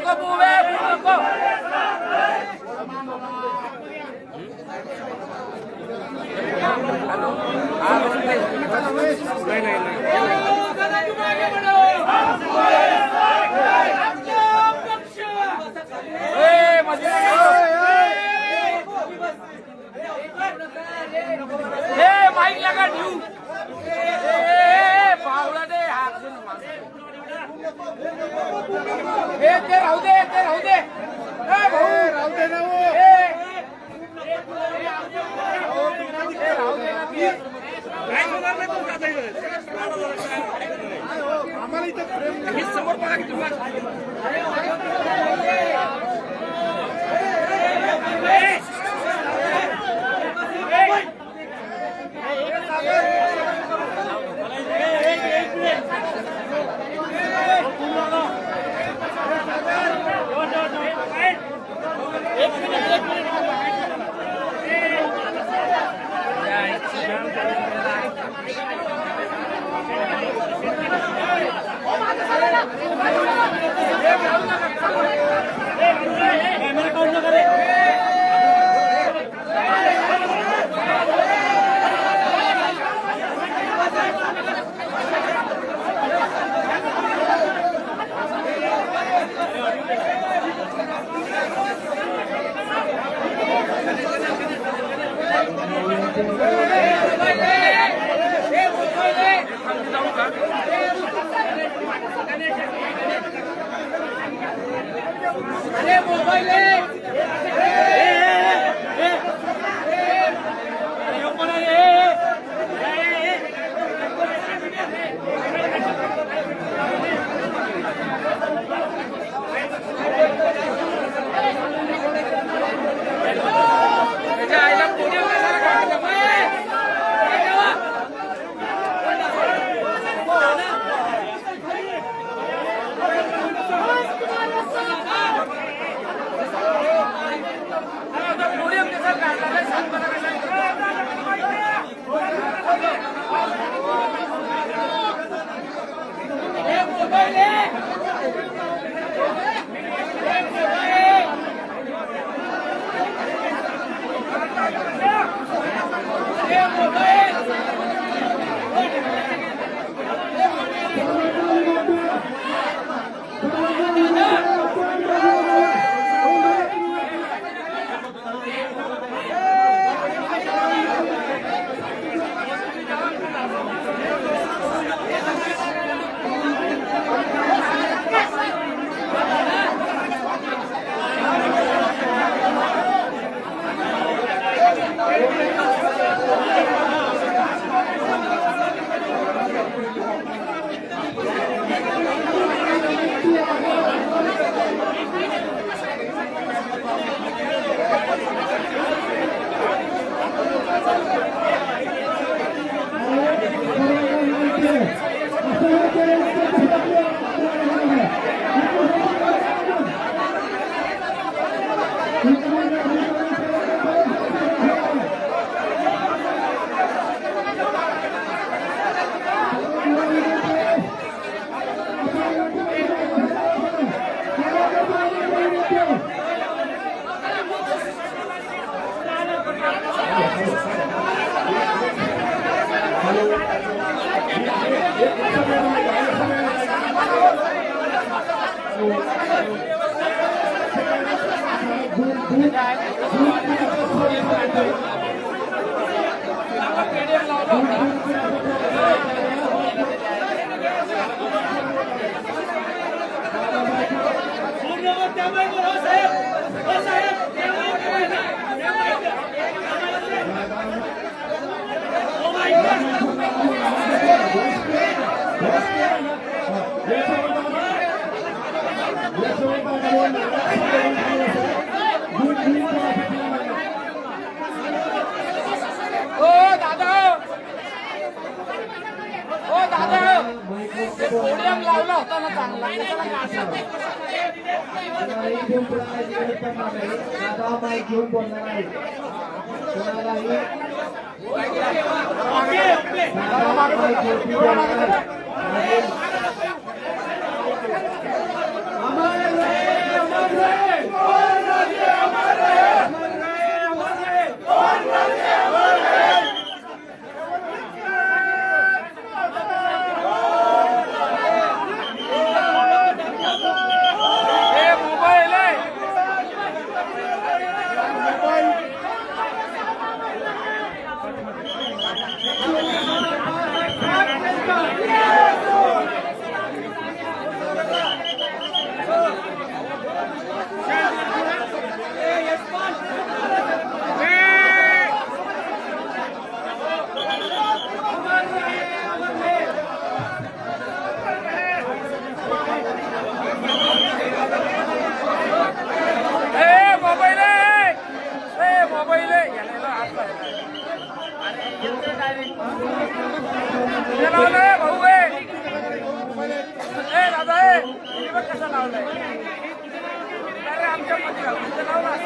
नको बुवे नको माइक लगा ड्यू पावला दे हात ते राहू दे भाऊ राहू दे ना आम्हाला इथं समोर बघा की पोडियम लावला होता ना चांगला घेऊन बोलणार नाही कसा लावलाय अरे आमच्या मध्ये लावला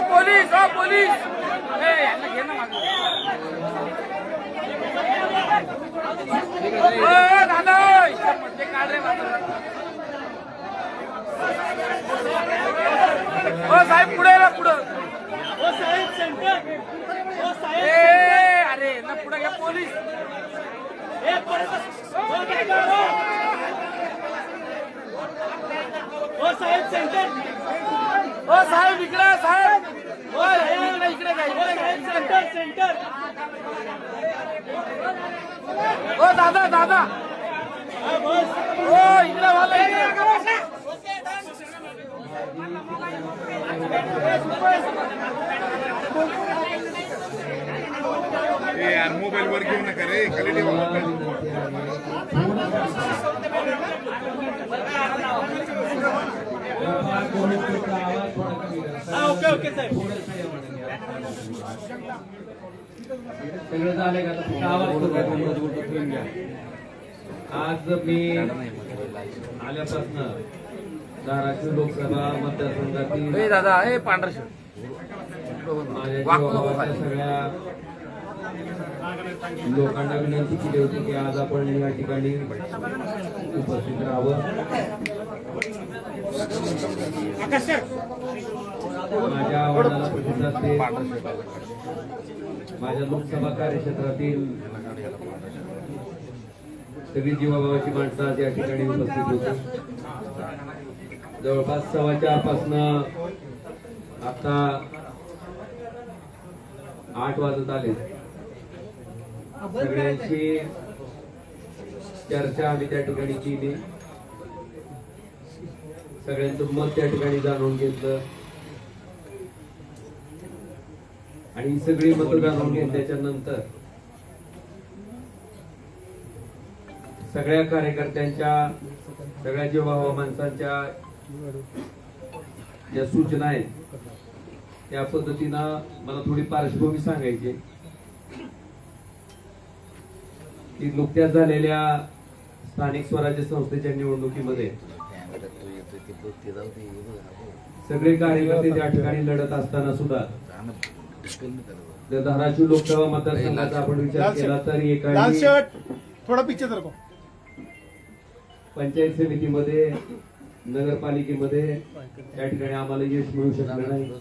पोलीस पोलीस दादा साहेब पुढे ना पुढं अरे ना पुढे घ्या पोलीस साहेब सेंटर साहेब इकडे साहेब इकडे सेंटर सेंटर दादा दादा इकडे यार मोबाईल वर घेऊ नका रे खाली ठेवा ओके ओके साहेब सगळं झालंय का आवाज घ्या. आज मी आल्यापासून धाराशिव लोकसभा मतदारसंघातील दादा हे पांढरा शर्ट माझ्या जीवाभावाच्या सगळ्या लोकांना विनंती केली होती की आज आपण या ठिकाणी उपस्थित राहावं. माझ्या आव्हानाला प्रतिसाद देत माझ्या लोकसभा कार्यक्षेत्रातील सगळी जीवाभावाची माणसं आज या ठिकाणी उपस्थित होती. जवळपास 4:15 पासून आता 8 वाजत आले. सगळ्यांची चर्चा आम्ही त्या ठिकाणी केली. सगळ्यांचं मत त्या ठिकाणी जाणून घेतलं आणि ही सगळी मत जाणून घेतल्याच्या नंतर सगळ्या कार्यकर्त्यांच्या सगळ्या जीवाभावा माणसांच्या ज्या सूचना आहेत त्या पद्धतीनं मला थोडी पार्श्वभूमी सांगायची की नुकत्याच झालेल्या स्थानिक स्वराज्य संस्थेच्या निवडणुकीमध्ये सगळे कार्यकर्ते त्या ठिकाणी लढत असताना सुद्धा धाराशिव लोकसभा मतदारसंघाचा आपण विचार केला तर एका थोडा पिक्चर दाखव. पंचायत समितीमध्ये नगरपालिकेमध्ये त्या ठिकाणी आम्हाला यश मिळू शकलं नाही.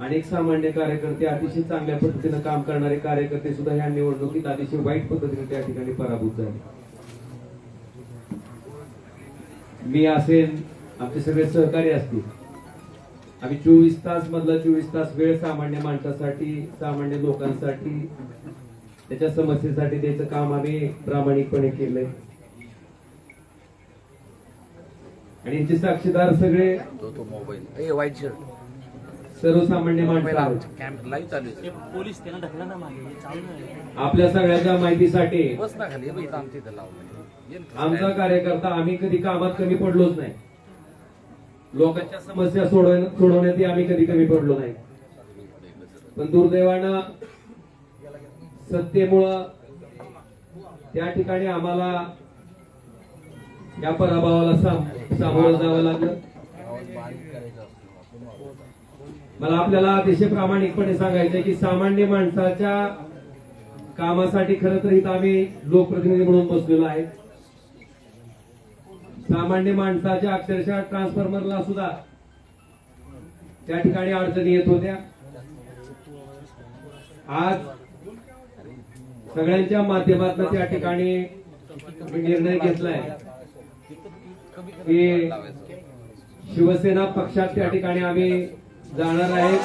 अनेक सामान्य कार्यकर्ते अतिशय चांगल्या पद्धतीने काम करणारे कार्यकर्ते सुद्धा ह्या निवडणुकीत अतिशय वाईट पद्धतीने त्या ठिकाणी पराभूत झाले. मी असेल आमचे सगळे सहकारी असतील आम्ही 24 तास मधला 24 तास वेळ सामान्य माणसासाठी सामान्य लोकांसाठी त्याच्या समस्येसाठी द्यायचं काम आम्ही प्रामाणिकपणे केलंय आणि यांचे साक्षीदार सगळे मोबाईल वाईट शर्ट सर्वसामान्य माणसं कॅम्प लाईव्ह चालू आहे. पोलीस त्यांना ढकला ना मागे चालू आहे. आपल्या सगळ्यांच्या माहितीसाठी बस ना खाली आमच्या इथं लावलं आमचा कार्यकर्ता आम्ही कधी कामात कमी पडलोच नाही. लोकांच्या समस्या सोडवण्यात आम्ही कधी कमी पडलो नाही. पण दुर्दैवानं सत्तेमुळं त्या ठिकाणी आम्हाला या पराभवाला सामोरं जावं लागलं. मला आपल्याला अतिशय प्रामाणिकपणे सांगायचंय की सामान्य माणसाच्या कामासाठी खरं तर इथं आम्ही लोकप्रतिनिधी म्हणून बसलेलो आहे. सामान्य माणसाच्या अक्षरशः ट्रान्सफॉर्मरला सुद्धा त्या ठिकाणी अडचणी येत होत्या. आज सगळ्यांच्या माध्यमातून त्या ठिकाणी मी निर्णय घेतलाय की शिवसेना पक्षात त्या ठिकाणी आम्ही जाणार आहे.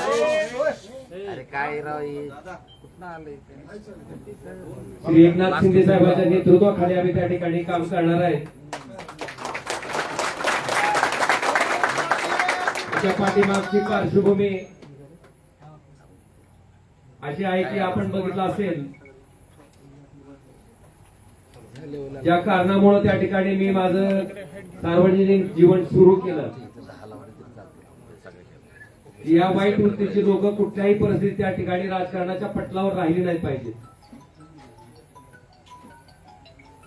अरे काय राव हे कुठं आलंय श्री एकनाथ शिंदे साहेबांच्या नेतृत्वाखाली आम्ही त्या ठिकाणी काम करणार आहे. त्याच्या पाठीमागची पार्श्वभूमी अशी आहे की आपण बघितलं असेल ज्या कारणामुळे त्या ठिकाणी मी माझं सार्वजनिक जीवन सुरू केलं, या वाईट वृत्तीची लोक कुठल्याही परिस्थितीत त्या ठिकाणी राजकारणाच्या पटलावर राहिली नाही पाहिजे.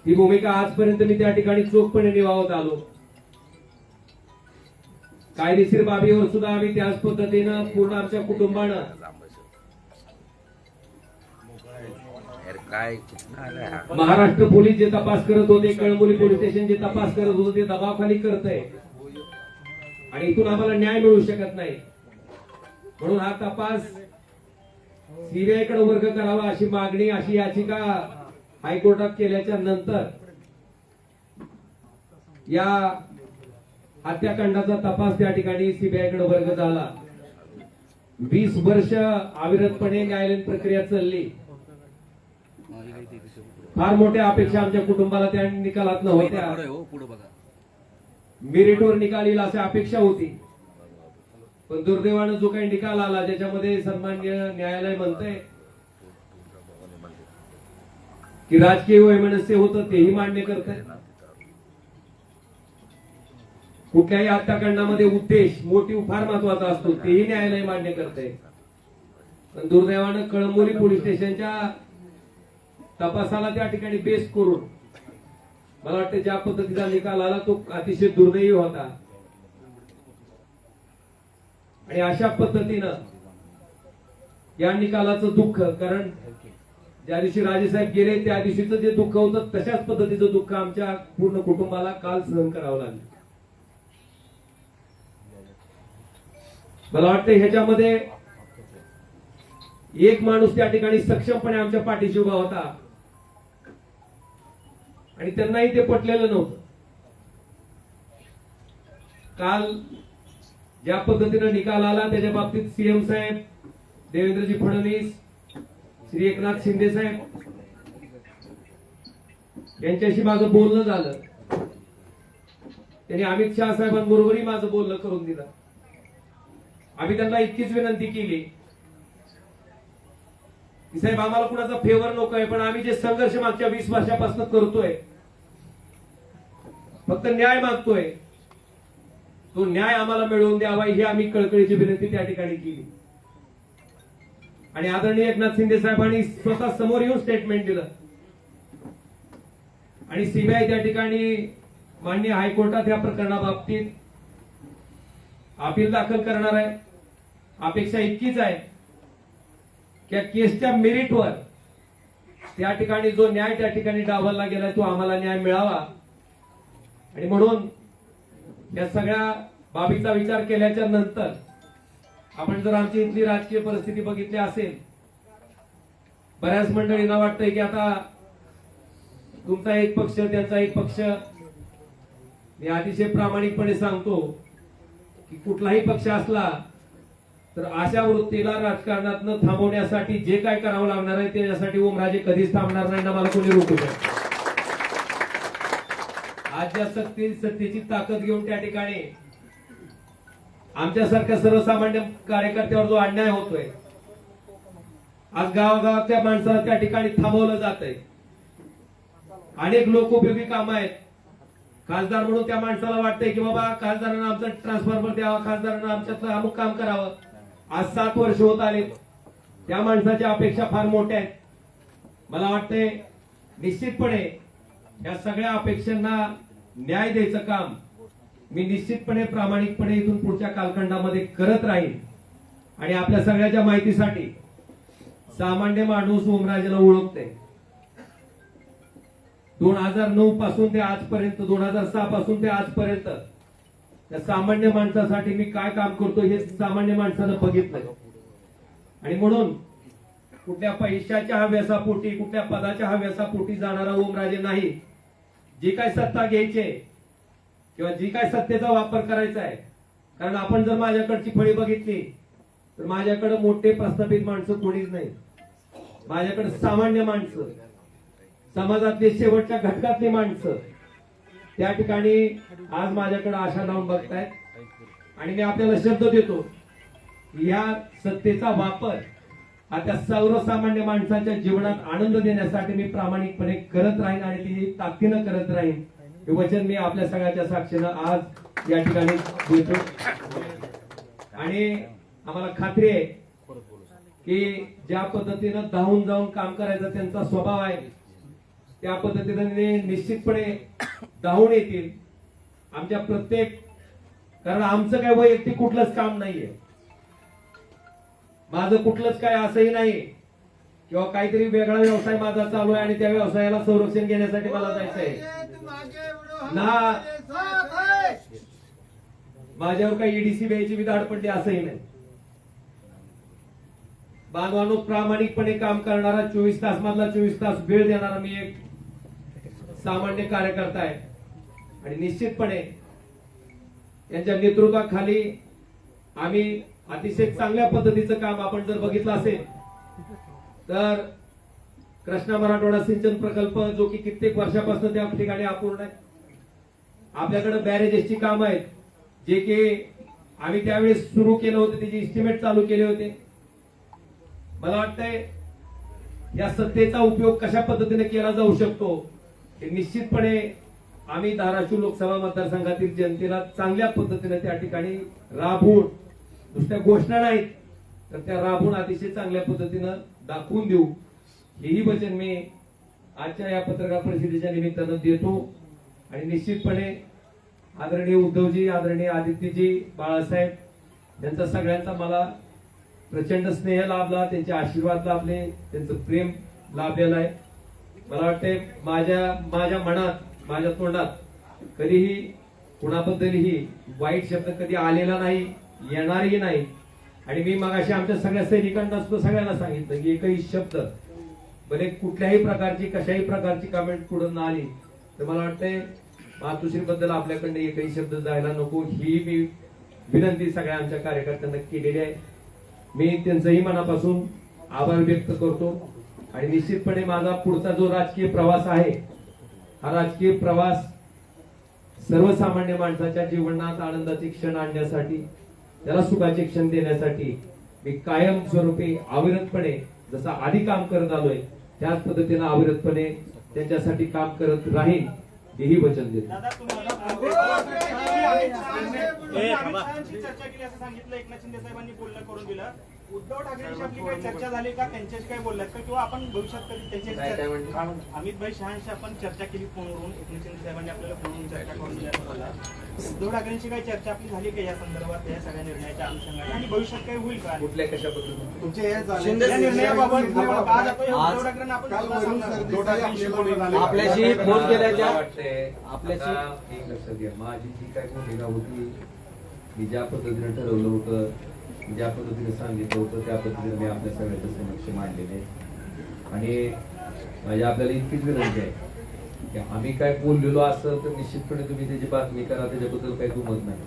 ही भूमिका आजपर्यंत मी त्या ठिकाणी चोखपणे निभावत आलो. कायदेशीर बाबीवर सुद्धा आम्ही त्याच पद्धतीनं पूर्ण आमच्या कुटुंबानं अरे काय कुठं आलंय हा? महाराष्ट्र पोलीस जे तपास करत होते, कळंबोली पोलीस स्टेशन जे तपास करत होते ते दबावाखाली करत आहे आणि इथून आम्हाला न्याय मिळू शकत नाही. म्हणून हा तपास सीबीआय कडे वर्ग करावा अशी मागणी, अशी याचिका हायकोर्टात केल्याच्या नंतर या हत्याकांडाचा तपास त्या ठिकाणी सीबीआय कडे वर्ग झाला. 20 वर्ष अविरतपणे न्यायालयीन प्रक्रिया चालली. फार मोठ्या अपेक्षा आमच्या कुटुंबाला त्या निकालात होत्या. मेरिटवर निकाल येईल अशी अपेक्षा होती, पण दुर्दैवानं जो काही निकाल आला ज्याच्यामध्ये सन्माननीय न्यायालय म्हणतंय की राजकीय वैमनस्य होतं तेही मान्य करतंय. कुठल्याही हत्याकांडामध्ये उद्देश, मोटिव्ह फार महत्वाचा असतो तेही न्यायालय मान्य करतंय. पण दुर्दैवानं कळंबोली पोलीस स्टेशनच्या तपासाला त्या ठिकाणी बेस करून मला वाटतं ज्या पद्धतीचा निकाल आला तो अतिशय दुर्दैवी होता. आणि अशा पद्धतीनं या निकालाचं दुःख, कारण ज्या दिवशी राजेसाहेब गेले त्या दिवशीचं जे दुःख होतं तशाच पद्धतीचं दुःख आमच्या पूर्ण कुटुंबाला काल सहन करावं लागलं. मला वाटतं ह्याच्यामध्ये एक माणूस त्या ठिकाणी सक्षमपणे आमच्या पाठीशी उभा होता आणि त्यांनाही ते पटलेलं नव्हतं. काल ज्या पद्धतीनं निकाल आला त्याच्या बाबतीत सीएम साहेब, देवेंद्रजी फडणवीस, श्री एकनाथ शिंदे साहेब यांच्याशी माझं बोलणं झालं. त्यांनी अमित शहा साहेबांबरोबरही माझं बोलणं करून दिलं. आम्ही त्यांना इतकीच विनंती केली की साहेब आम्हाला कुणाचा फेवर नको आहे, पण आम्ही जे संघर्ष मागच्या 20 वर्षापासून करतोय, फक्त न्याय मागतोय, तो न्याय आम्हाला मिळवून द्यावा ही आम्ही कळकळीची विनंती त्या ठिकाणी केली. आणि आदरणीय एकनाथ शिंदे साहेबांनी स्वतः समोर येऊन स्टेटमेंट दिलं आणि सीबीआय त्या ठिकाणी माननीय हायकोर्टात या प्रकरणाबाबतीत अपील दाखल करणार आहे. अपेक्षा इतकीच आहे की या केसच्या मेरिटवर त्या ठिकाणी जो न्याय त्या ठिकाणी डावलला गेला तो आम्हाला न्याय मिळावा. आणि म्हणून या सगळ्या बाबीचा विचार केल्याच्या नंतर आपण जर आमची इथली राजकीय परिस्थिती बघितली असेल, बऱ्याच मंडळींना वाटतंय की आता तुमचा एक पक्ष त्यांचा एक पक्ष. मी अतिशय प्रामाणिकपणे सांगतो की कुठलाही पक्ष असला तर अशा वृत्तीला राजकारणातनं थांबवण्यासाठी जे काय करावं लागणार आहे त्याच्यासाठी ओमराजे कधीच थांबणार नाही ना मला कोणी रोखू शकत. आज ज्या सत्तेची ताकद घेऊन त्या ठिकाणी आमच्यासारख्या सर्वसामान्य कार्यकर्त्यावर जो अन्याय होतोय, आज गावागावातल्या माणसाला त्या ठिकाणी थांबवलं जात आहे. अनेक लोकोपयोगी कामं आहेत. खासदार म्हणून त्या माणसाला वाटतंय की बाबा खासदारांना आमचं ट्रान्सफॉर्मर द्यावा, खासदारांना आमच्यातलं अमुक काम करावं. आज 7 वर्ष होत आले. त्या माणसाच्या अपेक्षा फार मोठ्या आहेत. मला वाटतंय निश्चितपणे या सगळ्या अपेक्षांना न्याय द्यायचं काम मी निश्चितपणे प्रामाणिकपणे इथून पुढच्या कालखंडामध्ये करत राहील. आणि आपल्या सगळ्याच्या माहितीसाठी सामान्य माणूस ओमराजेला ओळखते. 2009 पासून ते आजपर्यंत, 2006 पासून ते आजपर्यंत त्या सामान्य माणसासाठी मी काय काम करतो हे सामान्य माणसानं बघितलंय. आणि म्हणून कुठल्या पैशाच्या हव्यासापोटी, कुठल्या पदाच्या हव्यासापोटी जाणारा ओमराजे नाही. जी काय सत्ता घ्यायची आहे किंवा जी काय सत्तेचा वापर करायचा आहे, कारण आपण जर माझ्याकडची फळी बघितली तर माझ्याकडे मोठे प्रस्थापित माणसं कोणीच नाही. माझ्याकडे सामान्य माणसं, समाजातले शेवटच्या घटकातली माणसं त्या ठिकाणी आज माझ्याकडे आशा लावून बघतायत. आणि मी आपल्याला शब्द देतो, या सत्तेचा वापर हा त्या सर्वसामान्य माणसाच्या जीवनात आनंद देण्यासाठी मी प्रामाणिकपणे करत राहीन आणि ती ताकदीनं करत राहीन. हे वचन मी आपल्या सगळ्याच्या साक्षीनं आज या ठिकाणी देतो. आणि आम्हाला खात्री आहे की ज्या पद्धतीनं धावून जाऊन काम करायचा त्यांचा स्वभाव आहे, त्या पद्धतीने निश्चितपणे धावून येतील आमच्या प्रत्येक. कारण आमचं काय वैयक्तिक कुठलंच काम नाहीये, माझं कुठलंच काय असंही नाही किंवा काहीतरी वेगळा व्यवसाय माझा चालू आहे आणि त्या व्यवसायाला संरक्षण घेण्यासाठी मला जायचंय ना. माझ्यावर काही ईडीसी द्यायची बी धाड पडली असंही नाही. बांधवांनो, प्रामाणिकपणे काम करणारा, 24 तास मधला 24 तास वेळ देणारा मी एक सामान्य कार्यकर्ता आहे. आणि निश्चितपणे यांच्या नेतृत्वाखाली आम्ही अतिशय चांगल्या पद्धतीचं काम आपण जर बघितलं असेल तर कृष्णा मराठवाडा सिंचन प्रकल्प जो की कित्येक वर्षापासून त्या ठिकाणी अपूर्ण आहे. आपल्याकडे बॅरेजेसची काम आहेत जे की आम्ही त्यावेळेस सुरू केलं होतं, त्याची इस्टिमेट चालू केले होते. मला वाटतंय या सत्तेचा उपयोग कशा पद्धतीने केला जाऊ शकतो हे निश्चितपणे आम्ही धाराशिव लोकसभा मतदारसंघातील जनतेला चांगल्या पद्धतीने त्या ठिकाणी राबवून, नुसत्या घोषणा नाहीत तर त्या राबवून अतिशय चांगल्या पद्धतीनं दाखवून देऊ, हेही वचन मी आजच्या या पत्रकार परिषदेच्या निमित्तानं देतो. आणि निश्चितपणे आदरणीय उद्धवजी, आदरणीय आदित्यजी, बाळासाहेब यांचा सगळ्यांचा मला प्रचंड स्नेह लाभला, त्यांचे आशीर्वाद लाभले, त्यांचं प्रेम लाभलेलं आहे. मला वाटतंय माझ्या मनात, माझ्या तोंडात कधीही कुणाबद्दलही वाईट शब्द कधी आलेला नाही, येणारही नाही. आणि मी मगाशी आमच्या सगळ्या सैनिकांना सुद्धा सगळ्यांना सांगितलं की एकही शब्द भले कुठल्याही प्रकारची, कशाही प्रकारची कमेंट पुढे न आली तर मला वाटतंय मातोश्रीबद्दल आपल्याकडे एकही शब्द जायला नको, ही मी विनंती सगळ्या आमच्या कार्यकर्त्यांना केलेली आहे. मी त्यांचंही मनापासून आभार व्यक्त करतो. आणि निश्चितपणे माझा पुढचा जो राजकीय प्रवास आहे, हा राजकीय प्रवास सर्वसामान्य माणसाच्या जीवनात आनंदाचे क्षण आणण्यासाठी, त्याला सुखाचे क्षण देण्यासाठी मी कायमस्वरूपी अविरतपणे जसं आधी काम करत आलोय त्याच पद्धतीने अविरतपणे त्यांच्यासाठी काम करत राहील, हेही वचन देतो. चर्चा केली असं सांगितलं एकनाथ शिंदे साहेबांनी बोलणं करून दिलं. उद्धव ठाकरेंची आपली काही चर्चा झाली का, त्यांच्याशी काय बोललात का, किंवा आपण भविष्यात कधी त्यांच्याशी अमित भाई शहांशी आपण चर्चा केली फोनवरून, एकनाथ शिंदे साहेबांनी आपल्याला फोनवरून चर्चा करून दिल्याचं बोलला. उद्धव ठाकरेंची काही चर्चा आपली झाली का या संदर्भात, या सगळ्या निर्णयाच्या अनुषंगाने, आणि भविष्यात काय होईल का कुठल्या कशा पद्धतीने या निर्णयाबाबत? आज उद्धव ठाकरेंना आपण आपल्याशी फोन केल्याच्या आपल्याशी एक लक्षात घ्या, माझी जी काय भूमिका होती, मी ज्या पद्धतीने ठरवलं होतं, ज्या पद्धतीने सांगितलं होतं त्या पद्धतीने मी आपल्या सगळ्यांच्या समक्ष मांडलेले. आणि माझी आपल्याला इतकीच विनंती आहे की आम्ही काय बोललेलो असं तर निश्चितपणे तुम्ही त्याची बातमी करा, त्याच्याबद्दल काही दुमत नाही.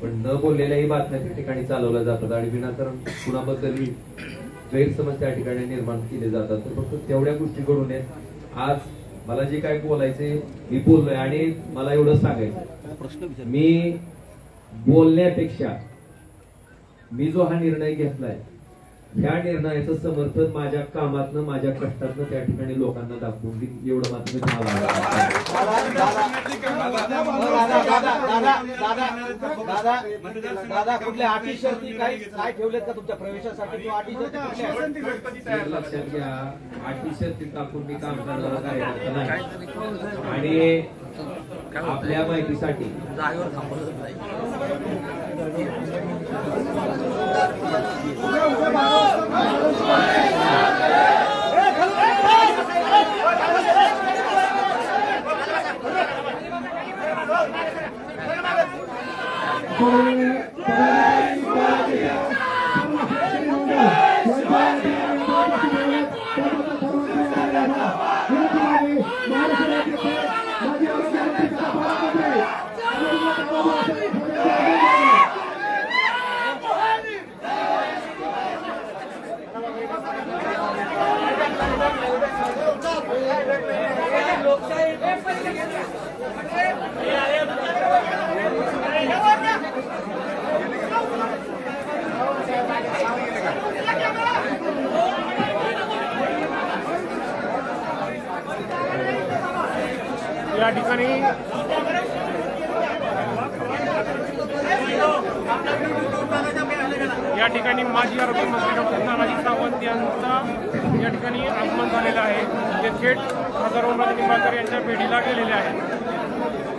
पण न बोललेल्याही बातम्या त्या ठिकाणी चालवल्या जातात आणि विनाकारण कुणाबद्दलही गैरसमज त्या ठिकाणी निर्माण केले जातात. तर फक्त तेवढ्या गोष्टी घडू नयेत. आज मला जे काय बोलायचे मी बोललोय. आणि मला एवढं सांगायचं, मी बोलण्यापेक्षा मी जो हा निर्णय घेतलाय, ह्या निर्णयाचं समर्थन माझ्या कामातनं, माझ्या कष्टातनं त्या ठिकाणी लोकांना दाखवून देईल, एवढं मात्र मी दादा कुठल्या अटी शर्ती काय ठेवलेत का तुमच्या प्रवेशासाठी? लक्षात घ्या, अटी शर्ती टाकून मी काम करणारा कार्यकर्ता नाही. आणि आपल्या माहितीसाठी जागेवर थांबवलं नाही. या ठिकाणी माजी आरोग्यमंत्री डॉक्टर नानाजी सावंत यांचा या ठिकाणी आगमन झालेलं आहे. ते थेट खासदार ओमराजे निंबाळकर यांच्या भेटीला गेलेले आहेत.